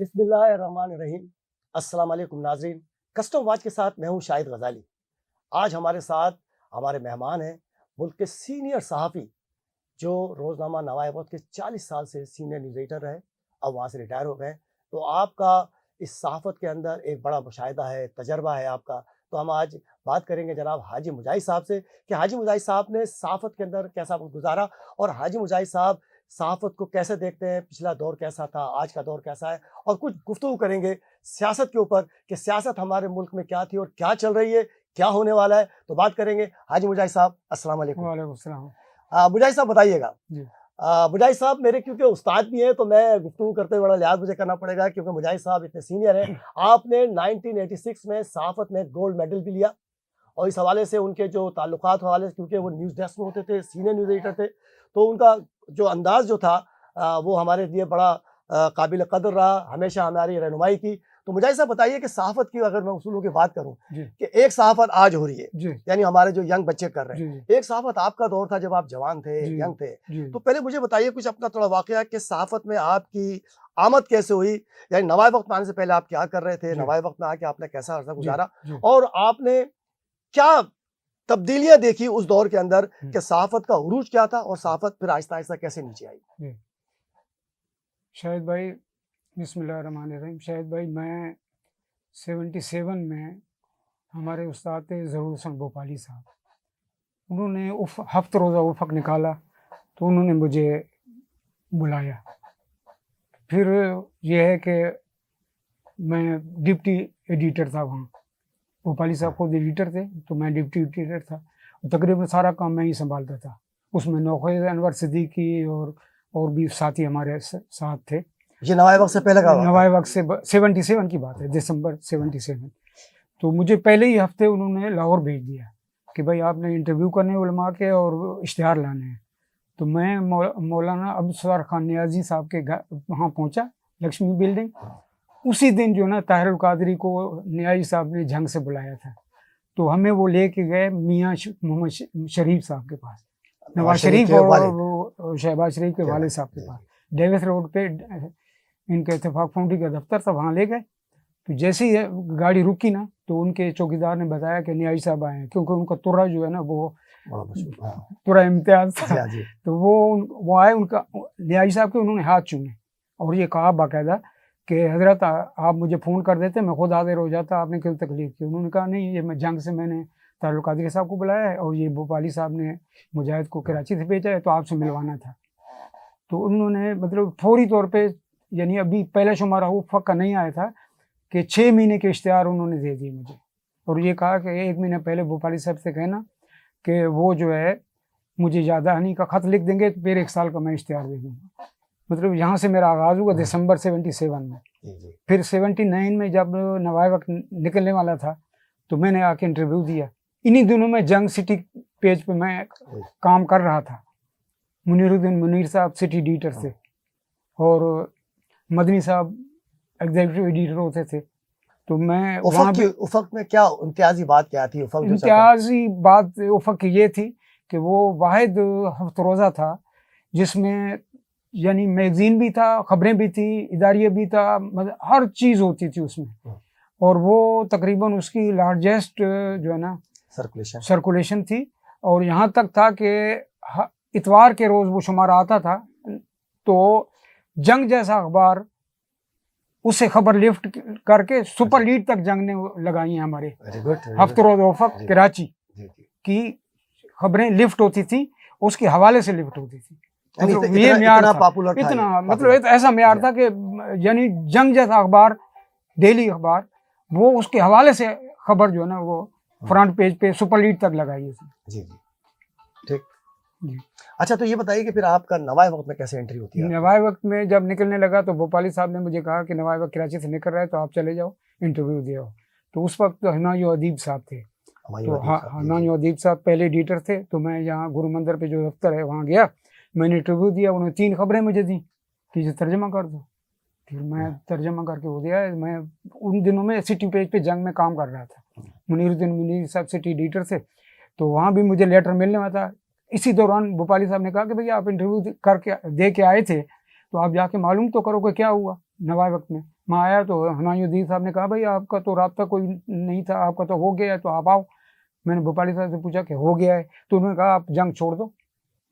بسم اللہ الرحمن الرحیم۔ السلام علیکم ناظرین، کسٹم واچ کے ساتھ میں ہوں شاہد غزالی۔ آج ہمارے ساتھ ہمارے مہمان ہیں ملک کے سینئر صحافی جو روزنامہ نوائے وقت کے 40 سال سے سینئر نیوز ایڈیٹر رہے، اب وہاں سے ریٹائر ہو گئے۔ تو آپ کا اس صحافت کے اندر ایک بڑا مشاہدہ ہے، تجربہ ہے آپ کا۔ تو ہم آج بات کریں گے جناب حاجی مجاہد صاحب سے کہ حاجی مجاہد صاحب نے صحافت کے اندر کیسا وقت گزارا، اور حاجی مجاہد صاحب صحافت کو کیسے دیکھتے ہیں، پچھلا دور کیسا تھا، آج کا دور کیسا ہے، اور کچھ گفتگو کریں گے سیاست کے اوپر کہ سیاست ہمارے ملک میں کیا تھی اور کیا چل رہی ہے، کیا ہونے والا ہے۔ تو بات کریں گے حاجی مجاہد صاحب، السلام علیکم۔ وعلیکم السلام۔ مجاہد صاحب بتائیے گا، جی مجاہد صاحب میرے کیونکہ استاد بھی ہیں تو میں گفتگو کرتے ہوئے بڑا لحاظ مجھے کرنا پڑے گا، کیونکہ مجاہد صاحب اتنے سینئر ہیں۔ آپ نے 1986 میں صحافت میں گولڈ میڈل بھی لیا، اور اس حوالے سے ان کے جو تعلقات حوالے سے، کیونکہ وہ نیوز ڈیسک میں ہوتے تھے، سینئر نیوز ایڈیٹر تھے، تو ان کا جو انداز جو تھا وہ ہمارے لیے بڑا قابل قدر رہا، ہمیشہ ہماری رہنمائی کی۔ تو مجاہد صاحب بتائیے کہ صحافت کی اگر میں اصولوں کی بات کروں جی کہ ایک صحافت آج ہو رہی ہے، جی یعنی ہمارے جو ینگ بچے کر رہے جی ہیں، ایک صحافت آپ کا دور تھا جب آپ جوان تھے، جی ینگ تھے۔ جی تو پہلے مجھے بتائیے کچھ اپنا تھوڑا واقعہ کہ صحافت میں آپ کی آمد کیسے ہوئی، یعنی نوائے وقت میں آنے سے پہلے آپ کیا کر رہے تھے، جی نوائے وقت میں آ کے آپ نے کیسا عرصہ جی گزارا، جی اور آپ نے کیا تبدیلیاں دیکھی اس دور کے اندر کہ صحافت کا عروج کیا تھا اور صحافت پھر آہستہ آہستہ کیسے نیچے آئی؟ جی شاہد بھائی، بسم اللہ الرحمن الرحیم۔ شاہد بھائی، میں 77 میں ہمارے استاد تھے ظہور حسن بھوپالی صاحب، انہوں نے ہفت روزہ افق نکالا تو انہوں نے مجھے بلایا۔ پھر یہ ہے کہ میں ڈپٹی ایڈیٹر تھا وہاں، بھوپالی صاحب خود ایڈیٹر تھے تو میں ڈپٹی ایڈیٹر تھا، تقریباً سارا کام میں ہی سنبھالتا تھا۔ اس میں نوخیز انور صدیقی اور بھی ساتھی ہمارے ساتھ تھے۔ یہ نوائے وقت سے پہلے کا نوائے وقت سے 77 کی بات ہے، دسمبر 77۔ تو مجھے پہلے ہی ہفتے انہوں نے لاہور بھیج دیا کہ بھائی آپ نے انٹرویو کرنے علماء کے اور اشتہار لانے ہیں۔ تو میں مولانا عبدالستار خان نیازی صاحب کے گھر وہاں پہنچا، لکشمی بلڈنگ۔ اسی دن جو نا طاہر القادری کو نیازی صاحب نے جھنگ سے بلایا تھا، تو ہمیں وہ لے کے گئے میاں محمد شریف صاحب کے پاس، نواز شریف اور شہباز شریف کے والد صاحب کے پاس، ڈیوس روڈ پہ ان کے اتفاق فاؤنڈری کا دفتر تھا، وہاں لے گئے۔ تو جیسے ہی گاڑی رکی نا تو ان کے چوکیدار نے بتایا کہ نیازی صاحب آئے ہیں، کیونکہ ان کا ترا جو ہے نا وہ ترا امتیاز تھا۔ تو وہ آئے، ان کا نیازی صاحب کے انہوں نے ہاتھ چومے اور یہ کہا باقاعدہ کہ حضرت آپ مجھے فون کر دیتے میں خود حاضر ہو جاتا، آپ نے کیوں تکلیف کی؟ انہوں نے کہا نہیں، یہ جنگ سے میں نے طاہر القادری صاحب کو بلایا ہے اور یہ بھوپالی صاحب نے مجاہد کو کراچی سے بھیجا ہے تو آپ سے ملوانا تھا۔ تو انہوں نے مطلب فوری طور پہ، یعنی ابھی پہلا شمارہ افق کا نہیں آیا تھا کہ 6 مہینے کے اشتہار انہوں نے دے دیے مجھے، اور یہ کہا کہ 1 مہینہ پہلے بھوپالی صاحب سے کہنا کہ وہ جو ہے مجھے یاددہانی کا خط لکھ دیں گے تو پھر 1 سال کا میں اشتہار دے دوں گا۔ مطلب یہاں سے میرا آغاز ہوا دسمبر 77 میں۔ پھر 79 میں جب نوائے وقت نکلنے والا تھا تو میں نے آ کے انٹرویو دیا۔ انہی دنوں میں جنگ سٹی پیج پہ میں کام کر رہا تھا، منیر الدین منیر صاحب سٹی ایڈیٹر تھے اور مدنی صاحب ایگزیکٹو ایڈیٹر ہوتے تھے۔ تو میں افق میں کیا امتیازی بات کیا تھی؟ امتیازی بات افق کی یہ تھی کہ وہ واحد ہفت روزہ تھا جس میں یعنی میگزین بھی تھا، خبریں بھی تھیں، اداریہ بھی تھا، ہر چیز ہوتی تھی اس میں، اور وہ تقریباً اس کی لارجسٹ جو ہے نا سرکولیشن تھی۔ اور یہاں تک تھا کہ اتوار کے روز وہ شمارہ آتا تھا تو جنگ جیسا اخبار اسے خبر لفٹ کر کے سپر لیڈ تک جنگ نے لگائی ہیں ہمارے ہفت روز افق کراچی کی خبریں لفٹ ہوتی تھی، اس کے حوالے سے لفٹ ہوتی تھی۔ یہ معیار تھا، اتنا مطلب ایسا معیار تھا کہ یعنی جنگ جیسا اخبار، ڈیلی اخبار، وہ اس کے حوالے سے خبر جو ہے نا وہ فرنٹ پیج پہ سپر لیڈ تک لگائی ہے۔ جی جی ٹھیک جی۔ اچھا تو یہ بتائیے کہ پھر آپ کا نوائے وقت میں کیسے انٹری ہوتی ہے؟ نوائے وقت میں جب نکلنے لگا تو بھوپالی صاحب نے مجھے کہا کہ نوائے وقت کراچی سے نکل رہا ہے تو آپ چلے جاؤ انٹرویو دے آؤ۔ تو اس وقت ہمایوں ادیب صاحب تھے، تو ہمایوں ادیب صاحب پہلے ایڈیٹر تھے، تو میں یہاں گرو مندر پہ جو دفتر ہے وہاں گیا، میں نے انٹرویو دیا، انہوں نے 3 خبریں مجھے دیں کہ یہ ترجمہ کر دو، پھر میں ترجمہ کر کے وہ دیا۔ میں ان دنوں میں سٹی پیج پہ جنگ میں کام کر رہا تھا، منیر الدین منیر صاحب سٹی ایڈیٹر تھے، تو وہاں بھی مجھے لیٹر ملنے والا تھا۔ اسی دوران بھوپالی صاحب نے کہا کہ بھئی آپ انٹرویو کر کے دے کے آئے تھے تو آپ جا کے معلوم تو کرو کہ کیا ہوا نوائے وقت میں۔ میں آیا تو ہمایوں الدین صاحب نے کہا بھائی آپ کا تو رابطہ کوئی نہیں تھا, آپ کا تو ہو گیا ہے, تو آپ آؤ. میں نے بھوپالی صاحب سے پوچھا کہ ہو گیا ہے, تو انہوں نے کہا آپ جنگ چھوڑ دو,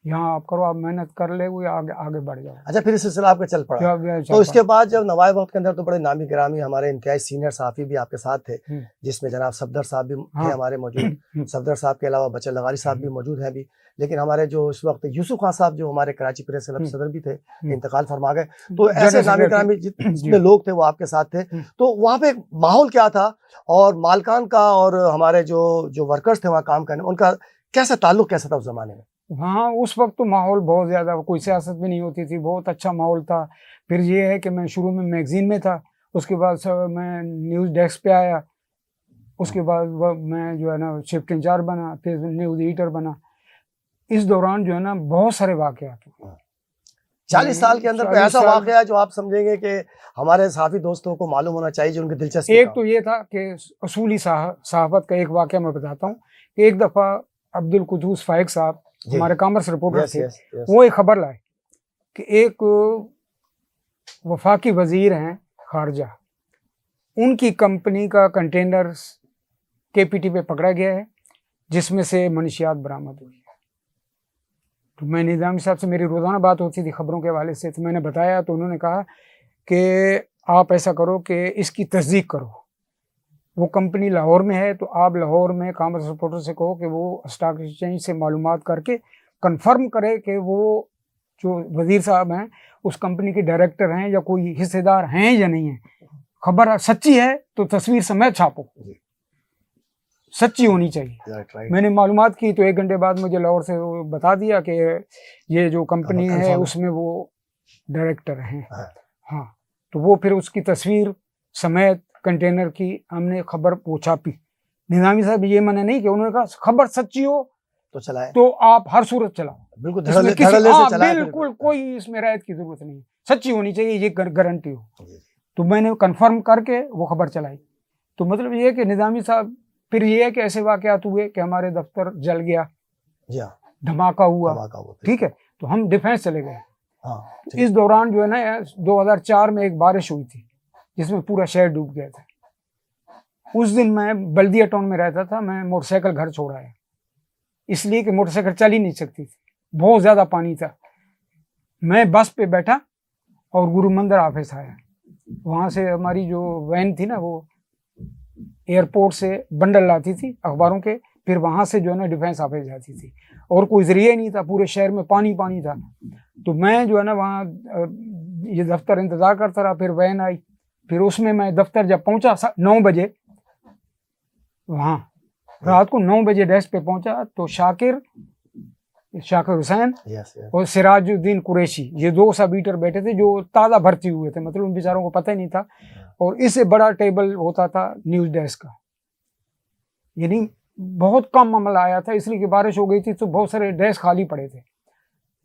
یہاں آپ کرو, آپ محنت کر لے وہ آگے بڑھ جاؤ. اچھا, پھر یہ سلسلہ آپ کا چل پڑا. تو اس کے بعد جب نوائے وقت کے اندر تو بڑے نامی گرامی ہمارے انتہائی سینئر صحافی بھی آپ کے ساتھ تھے, جس میں جناب صفدر صاحب بھی تھے ہمارے موجود. صفدر صاحب کے علاوہ بچر لغاری صاحب بھی موجود ہیں ابھی. لیکن ہمارے جو اس وقت یوسف خان صاحب جو ہمارے کراچی پریس کلب صدر بھی تھے, انتقال فرما گئے. تو ایسے نامی گرامی جتنے لوگ تھے وہ آپ کے ساتھ تھے. تو وہاں پہ ماحول کیا تھا, اور مالکان کا اور ہمارے جو ورکرز تھے وہاں کام کرنے, ان کا کیسا تعلق کیسا تھا اس زمانے میں؟ ہاں اس وقت تو ماحول بہت زیادہ, کوئی سیاست بھی نہیں ہوتی تھی, بہت اچھا ماحول تھا. پھر یہ ہے کہ میں شروع میں میگزین میں تھا, اس کے بعد میں نیوز ڈیسک پہ آیا, اس کے بعد میں جو ہے نا شفٹ انچارج بنا, پھر نیوز ایڈیٹر بنا. اس دوران جو ہے نا بہت سارے واقعات ہوئے. 40 سال کے اندر کوئی ایسا واقعہ جو آپ سمجھیں گے کہ ہمارے صحافی دوستوں کو معلوم ہونا چاہیے جو ان کی دلچسپی؟ ایک تو یہ تھا کہ اصولی صحافت کا ایک واقعہ میں بتاتا ہوں. ایک دفعہ عبد القدوس فائق صاحب ہمارے کامرس رپورٹر تھے, وہ ایک خبر لائے کہ ایک وفاقی وزیر ہیں خارجہ, ان کی کمپنی کا کنٹینر کے پی ٹی پہ پکڑا گیا ہے, جس میں سے منشیات برآمد ہوئی ہے. تو میں نظامی صاحب سے میری روزانہ بات ہوتی تھی خبروں کے حوالے سے, تو میں نے بتایا, تو انہوں نے کہا کہ آپ ایسا کرو کہ اس کی تصدیق کرو. وہ کمپنی لاہور میں ہے, تو آپ لاہور میں کامرس رپورٹر سے کہو کہ وہ اسٹاک ایکسچینج سے معلومات کر کے کنفرم کرے کہ وہ جو وزیر صاحب ہیں اس کمپنی کے ڈائریکٹر ہیں یا کوئی حصے دار ہیں یا نہیں ہیں. خبر سچی ہے تو تصویر سمیت چھاپو, سچی ہونی چاہیے. میں نے معلومات کی تو 1 گھنٹے بعد مجھے لاہور سے بتا دیا کہ یہ جو کمپنی ہے اس میں وہ ڈائریکٹر ہیں. ہاں, تو وہ پھر اس کی تصویر سمیت کنٹینر کی ہم نے خبر وہ چھاپی. نظامی صاحب یہ منع نہیں کہ انہوں نے کہا خبر سچی ہو تو چلائے, تو آپ ہر صورت چلاؤ, بالکل کوئی اس میں رعایت کی ضرورت نہیں, سچی ہونی چاہیے, یہ گارنٹی ہو. تو میں نے کنفرم کر کے وہ خبر چلائی. تو مطلب یہ ہے کہ نظامی صاحب, پھر یہ ہے کہ ایسے واقعات ہوئے کہ ہمارے دفتر جل گیا, دھماکہ ہوا, ٹھیک ہے, تو ہم ڈیفینس چلے گئے. اس دوران جو ہے نا 2004 میں ایک بارش ہوئی تھی جس میں پورا شہر ڈوب گیا تھا. اس دن میں بلدیہ ٹاؤن میں رہتا تھا, میں موٹر سائیکل گھر چھوڑا ہے اس لیے کہ موٹر سائیکل چل ہی نہیں سکتی تھی, بہت زیادہ پانی تھا. میں بس پہ بیٹھا اور گرو مندر آفس آیا. وہاں سے ہماری جو وین تھی نا وہ ایئرپورٹ سے بنڈل لاتی تھی اخباروں کے, پھر وہاں سے جو ہے نا ڈیفینس آفس جاتی تھی, اور کوئی ذریعہ نہیں تھا, پورے شہر میں پانی پانی تھا. تو میں جو ہے نا وہاں یہ دفتر انتظار کرتا رہا. پھر وین آئی, پھر اس میں دفتر جب پہنچا 9 بجے, وہاں رات کو 9 بجے ڈیسک پہ پہنچا, تو شاکر حسین اور سراج الدین قریشی یہ 2 سب ایڈیٹر بیٹھے تھے جو تازہ بھرتی ہوئے تھے, مطلب ان بیچاروں کو پتہ ہی نہیں تھا. اور اس سے بڑا ٹیبل ہوتا تھا نیوز ڈیسک کا, یعنی بہت کم عمل آیا تھا, اس لیے کہ بارش ہو گئی تھی تو بہت سارے ڈیسک خالی پڑے تھے.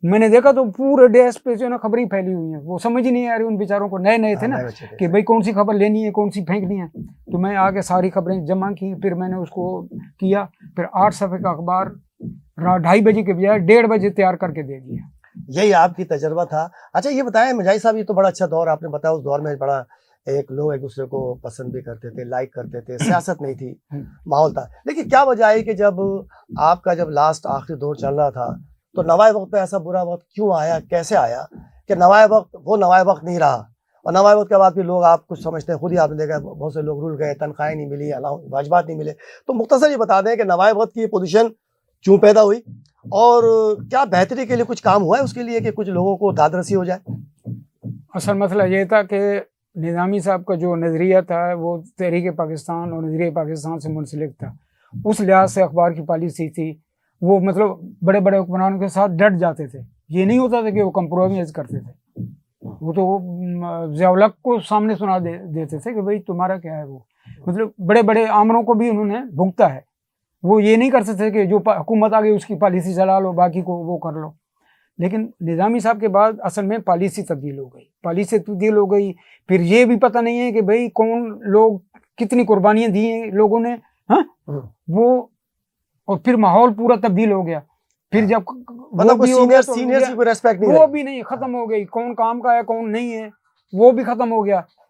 میں نے دیکھا تو پورے ڈیسک پہ جو ہے نا خبریں پھیلی ہوئی ہیں, وہ سمجھ ہی نہیں آ رہی ان بیچاروں کو, نئے تھے نا کہ بھائی کون سی خبر لینی ہے کون سی پھینکنی ہے. تو میں آگے ساری خبریں جمع کی, پھر میں نے اس کو کیا, پھر 8 صفحے کا اخبار 2:30 بجے کے بجائے 1:30 بجے تیار کر کے دے دیا. یہی آپ کی تجربہ تھا. اچھا یہ بتائیں مجاہد صاحب, یہ تو بڑا اچھا دور آپ نے بتایا, اس دور میں بڑا لوگ ایک دوسرے کو پسند بھی کرتے تھے, لائک کرتے تھے, سیاست نہیں تھی, ماحول تھا. لیکن کیا وجہ ہے کہ جب آپ کا جب لاسٹ آخری دور چل رہا تھا تو نوائے وقت پہ ایسا برا وقت کیوں آیا, کیسے آیا کہ نوائے وقت وہ نوائے وقت نہیں رہا, اور نوائے وقت کے بعد بھی لوگ آپ کچھ سمجھتے ہیں, خود ہی آپ نے دیکھا بہت سے لوگ رول گئے, تنخواہیں نہیں ملی, واجبات نہیں ملے. تو مختصر یہ بتا دیں کہ نوائے وقت کی پوزیشن کیوں پیدا ہوئی, اور کیا بہتری کے لیے کچھ کام ہوا ہے اس کے لیے کہ کچھ لوگوں کو داد رسی ہو جائے؟ اصل مسئلہ یہ تھا کہ نظامی صاحب کا جو نظریہ تھا وہ تحریک پاکستان اور نظریہ پاکستان سے منسلک تھا. اس لحاظ سے اخبار کی پالیسی تھی, وہ مطلب بڑے بڑے حکمرانوں کے ساتھ ڈٹ جاتے تھے. یہ نہیں ہوتا تھا کہ وہ کمپرومائز کرتے تھے, وہ تو ضیاء الحق کو سامنے سنا دیتے تھے کہ بھائی تمہارا کیا ہے. وہ مطلب بڑے بڑے آمروں کو بھی انہوں نے بھگتا ہے. وہ یہ نہیں کر سکتے کہ جو حکومت آ گئی اس کی پالیسی چلا لو, باقی کو وہ کر لو. لیکن نظامی صاحب کے بعد اصل میں پالیسی تبدیل ہو گئی. پھر یہ بھی پتہ نہیں ہے کہ بھائی کون لوگ کتنی قربانیاں دی ہیں لوگوں نے, وہ, اور پھر ماحول پورا تبدیل ہو گیا. پھر جب مطلب سینئر کی کوئی ریسپیکٹ نہیں, وہ بھی نہیں, ختم ہو گئی. کون کام کا ہے کون نہیں ہے وہ بھی ختم ہو گیا.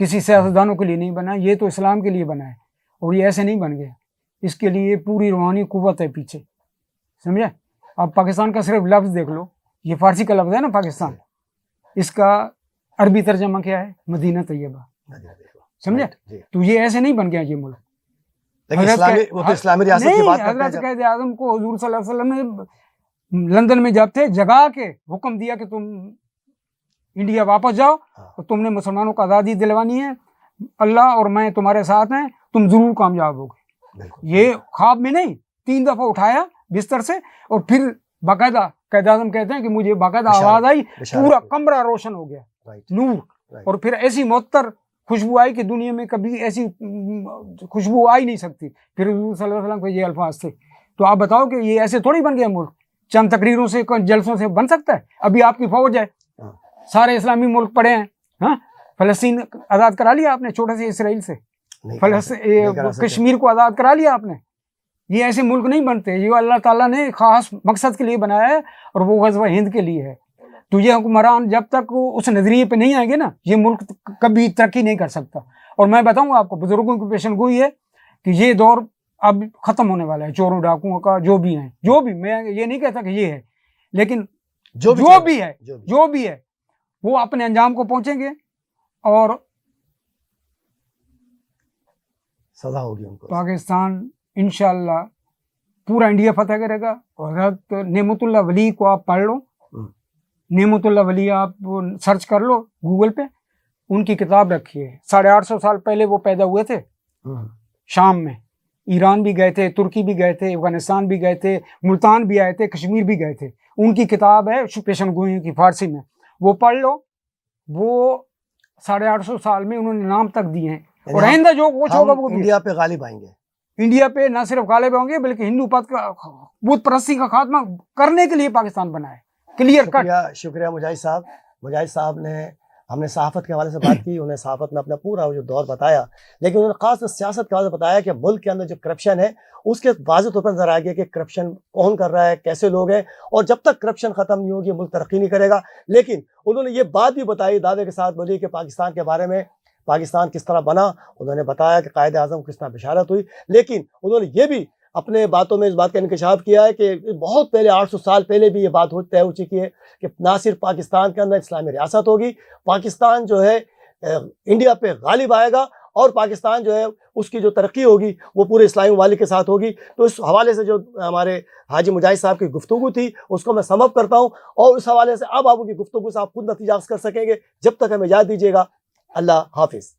کسی سیاستدانوں کے لیے نہیں بنا، یہ تو اسلام کے لیے بنا ہے، اور یہ ایسے نہیں بن گیا. اس کے لیے پوری روحانی قوت ہے پیچھے، سمجھے. آپ پاکستان کا صرف لفظ دیکھ لو، یہ فارسی کا لفظ ہے نا پاکستان، اس کا عربی ترجمہ کیا ہے؟ مدینہ طیبہ، سمجھے. تو یہ ایسے نہیں بن گیا یہ ملک. اسلامی ریاست کی بات کرتے ہیں. حضرت قائد اعظم کو حضور صلی اللہ علیہ وسلم نے لندن میں جب تھے جگا کے حکم دیا کہ تم انڈیا واپس جاؤ اور تم نے مسلمانوں کو آزادی دلوانی ہے، اللہ اور میں تمہارے ساتھ ہیں، تم ضرور کامیاب ہوگے. یہ خواب میں نہیں، 3 دفعہ اٹھایا بستر سے، اور پھر باقاعدہ قائد اعظم کہتے ہیں کہ مجھے باقاعدہ آواز آئی، پورا کمرہ روشن ہو گیا، نور، اور پھر ایسی معطر خوشبو آئی کہ دنیا میں کبھی ایسی خوشبو آ ہی نہیں سکتی. پھر حضور صلی اللہ علیہ وسلم کے یہ الفاظ تھے. تو آپ بتاؤ کہ یہ ایسے تھوڑی بن گیا ملک، چند تقریروں سے جلسوں سے بن سکتا ہے؟ ابھی آپ کی فوج ہے، سارے اسلامی ملک پڑے ہیں، ہاں، فلسطین آزاد کرا لیا آپ نے چھوٹے سے اسرائیل سے، کشمیر کو آزاد کرا لیا آپ نے. یہ ایسے ملک نہیں بنتے، یہ اللہ تعالیٰ نے خاص مقصد کے لیے بنایا ہے، اور وہ غزوہ ہند کے لیے ہے. تو یہ حکمران جب تک اس نظریے پہ نہیں آئیں گے نا، یہ ملک کبھی ترقی نہیں کر سکتا. اور میں بتاؤں آپ کو، بزرگوں کی پیشن گوئی ہے کہ یہ دور اب ختم ہونے والا ہے، چوروں ڈاکوؤں کا جو بھی ہیں، جو بھی، میں یہ نہیں کہتا کہ یہ ہے، لیکن جو بھی ہے وہ اپنے انجام کو پہنچیں گے، اور سزا ہوگی ان کو. پاکستان انشاءاللہ پورا انڈیا فتح کرے گا. اور حضرت نعمت اللہ ولی کو آپ پڑھ لو، نعمت اللہ ولی آپ سرچ کر لو گوگل پہ، ان کی کتاب رکھی ہے. 850 سال پہلے وہ پیدا ہوئے تھے شام میں، ایران بھی گئے تھے، ترکی بھی گئے تھے، افغانستان بھی گئے تھے، ملتان بھی آئے تھے، کشمیر بھی گئے تھے. ان کی کتاب ہے پیشن گوئی کی فارسی میں، وہ پڑھ لو. وہ 850 سال میں انہوں نے نام تک دیے ہیں، اور آئندہ جو کچھ ہوگا وہ انڈیا پہ غالب آئیں گے. انڈیا پہ نہ صرف غالب ہوں گے بلکہ ہندو بت پرستی کا خاتمہ کرنے کے لیے پاکستان بنا ہے. Clear cut. شکریہ مجاہد صاحب. مجاہد صاحب نے، ہم نے صحافت کے حوالے سے بات کی، انہیں صحافت میں اپنا پورا جو دور بتایا، لیکن انہوں نے خاص سیاست کے حوالے سے بتایا کہ ملک کے اندر جو کرپشن ہے اس کے واضح طور پر نظر آ گیا کہ کرپشن کون کر رہا ہے، کیسے لوگ ہیں، اور جب تک کرپشن ختم نہیں ہوگی ملک ترقی نہیں کرے گا. لیکن انہوں نے یہ بات بھی بتائی، دعوے کے ساتھ بولی کہ پاکستان کے بارے میں، پاکستان کس طرح بنا. انہوں نے بتایا کہ قائد اعظم کس طرح بشارت ہوئی، لیکن انہوں نے یہ بھی اپنے باتوں میں اس بات کا انکشاف کیا ہے کہ بہت پہلے 800 سال پہلے بھی یہ بات طے ہو چکی ہے کہ نہ صرف پاکستان کے اندر اسلامی ریاست ہوگی، پاکستان جو ہے انڈیا پہ غالب آئے گا، اور پاکستان جو ہے اس کی جو ترقی ہوگی وہ پورے اسلامی ممالک کے ساتھ ہوگی. تو اس حوالے سے جو ہمارے حاجی مجاہد صاحب کی گفتگو تھی اس کو میں سم اپ کرتا ہوں، اور اس حوالے سے اب آپ کی گفتگو سے آپ خود نتیجہ کر سکیں گے. جب تک ہمیں یاد دیجیے گا. اللہ حافظ.